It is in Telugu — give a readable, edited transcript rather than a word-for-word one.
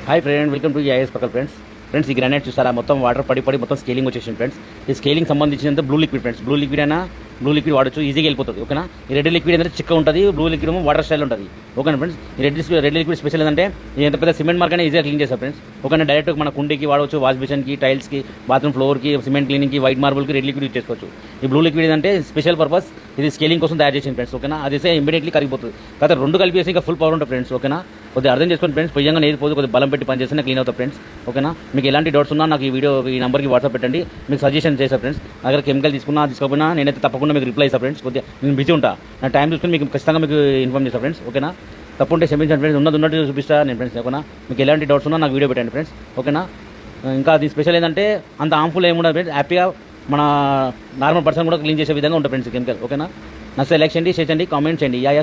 Hi friend, welcome to is పక్కల ఫ్రెండ్స్ ఈ గ్రానైట్ చూసారా, మొత్తం వాటర్ పడి మొత్తం స్కేలింగ్ వచ్చేసింది ఫ్రెండ్స్. ఈ స్కేలింగ్ సంబంధించినంత blue liquid friends. Blue liquid అయినా బ్లూ లిక్విడ్ వాడచ్చు, ఈజీగా వెళ్ళిపోతుంది. ఓకేనా. ఈ రెడ్ లిక్విడ్ ఏంటంటే చిక్క ఉంటుంది, బ్లూ లిక్విడ్ ఏమో వాటర్ స్టైల్ ఉంటుంది. ఓకేనా ఫ్రెండ్స్. ఈ రెడ్ లిక్విడ్ స్పెషల్ ఏంటంటే ఎంత పెద్ద సిమెంట్ మార్క్ అయినా ఈజీగా క్లీన్ చేస్తారు ఫ్రెండ్స్. ఓకేనా. డైరెక్ట్ మన కుండీకి వాడవచ్చు, వాష్ బేషన్కి, టైల్స్కి, బాత్రూమ్ ఫ్లోర్కి, సిమెంట్ క్లీనింగ్కి, వైట్ మార్బుల్కి రెడ్ లిక్విడ్ యూజ్ చేసుకోవచ్చు. ఈ బ్లూ లిక్విడ్ ఏంటంటే స్పెషల్ పర్పస్, ఇది స్కేలింగ్ కోసం తయారు చేసింది ఫ్రెండ్స్. ఓకేనా. అది ఇమీడియట్లీ కరిగిపోతుంది. కాకపోతే రెండు కలిపేసి ఇంకా ఫుల్ పవర్ ఉంటుంది ఫ్రెండ్స్. ఓకేనా. కొద్దిగా అర్థం చేసుకోండి ఫ్రెండ్స్. పొయ్యంగా నేది పోదు, కొద్దిగా బలం పెట్టి పనిచేస్తేనే క్లీన్ అవుతుంది ఫ్రెండ్స్. ఓకేనా. మీకు ఎలాంటి డౌట్స్ ఉన్నా నాకు ఈ నెంబర్కి వాట్సాప్ పెట్టండి, మీకు సజెషన్ చేస్తాను ఫ్రెండ్స్. అక్కడ కెమికల్ తీసుకోకపోయినా నేనైతే తప్పకుండా మీకు రిప్లై ఇస్తాను ఫ్రెండ్స్. కొద్దిగా నేను బిజీ ఉంటా, నా టైం చూసుకుని మీకు ఖచ్చితంగా మీకు ఇన్ఫార్మ్ చేస్తాను ఫ్రెండ్స్. ఓకేనా. తప్పుంటే క్షమించండి ఫ్రెండ్స్, ఉన్నట్టు చూపిస్తాను నేను ఫ్రెండ్స్. ఓకేనా. మీకు ఎలాంటి డౌట్స్ ఉన్నా నాకు వీడియో పెట్టండి ఫ్రెండ్స్. ఓకేనా. ఇంకా అది స్పెషల్ ఏంటంటే అంత హార్మ్ఫుల్ ఏముండదు ఫ్రెండ్స్. హ్యాపీగా మన నార్మల్ పర్సన్ కూడా క్లీన్ చేసే విధంగా ఉంటుంది ఫ్రెండ్స్ కెమికల్. ఓకేనా. నా సెలెక్షన్ చేయండి, కామెంట్ చేయండి. యా